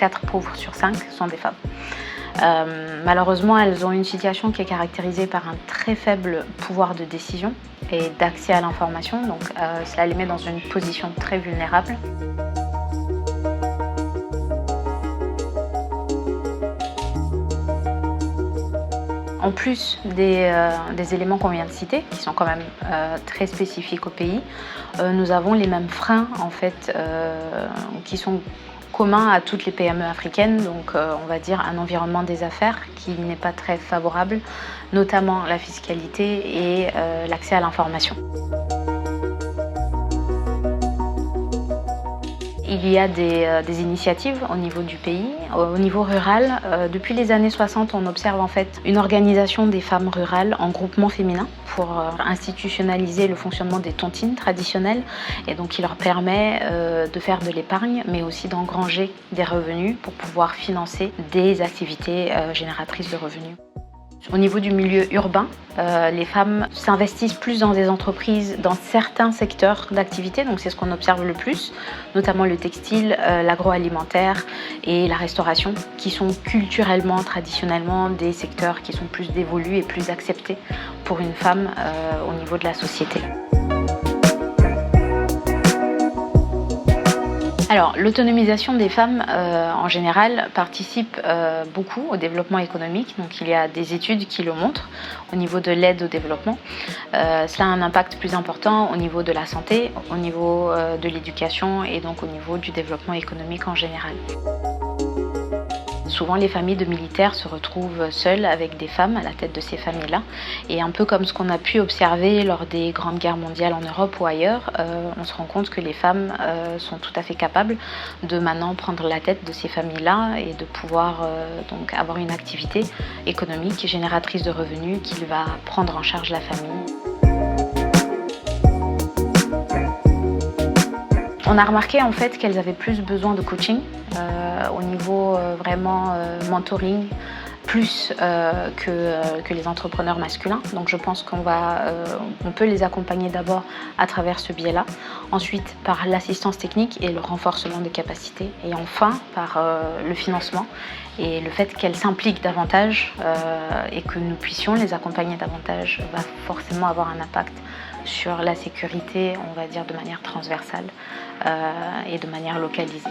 4 pauvres sur 5 sont des femmes. Malheureusement, elles ont une situation qui est caractérisée par un très faible pouvoir de décision et d'accès à l'information, donc cela les met dans une position très vulnérable. En plus des éléments qu'on vient de citer, qui sont quand même très spécifiques au pays, nous avons les mêmes freins en fait, qui sont communs à toutes les PME africaines, donc on va dire un environnement des affaires qui n'est pas très favorable, notamment la fiscalité et l'accès à l'information. Il y a des initiatives au niveau du pays. Au niveau rural, depuis les années 60, on observe en fait une organisation des femmes rurales en groupements féminins pour institutionnaliser le fonctionnement des tontines traditionnelles et donc qui leur permet de faire de l'épargne mais aussi d'engranger des revenus pour pouvoir financer des activités génératrices de revenus. Au niveau du milieu urbain, les femmes s'investissent plus dans des entreprises dans certains secteurs d'activité, donc c'est ce qu'on observe le plus, notamment le textile, l'agroalimentaire et la restauration, qui sont culturellement, traditionnellement des secteurs qui sont plus dévolus et plus acceptés pour une femme au niveau de la société. Alors, l'autonomisation des femmes, en général, participe beaucoup au développement économique. Donc, il y a des études qui le montrent au niveau de l'aide au développement. Cela a un impact plus important au niveau de la santé, au niveau de l'éducation et donc au niveau du développement économique en général. Souvent, les familles de militaires se retrouvent seules avec des femmes à la tête de ces familles-là. Et un peu comme ce qu'on a pu observer lors des grandes guerres mondiales en Europe ou ailleurs, on se rend compte que les femmes sont tout à fait capables de maintenant prendre la tête de ces familles-là et de pouvoir donc avoir une activité économique génératrice de revenus qui va prendre en charge la famille. On a remarqué en fait qu'elles avaient plus besoin de coaching au niveau vraiment mentoring, plus que les entrepreneurs masculins. Donc je pense on peut les accompagner d'abord à travers ce biais-là, ensuite par l'assistance technique et le renforcement des capacités, et enfin par le financement et le fait qu'elles s'impliquent davantage et que nous puissions les accompagner davantage va forcément avoir un impact sur la sécurité, on va dire de manière transversale et de manière localisée.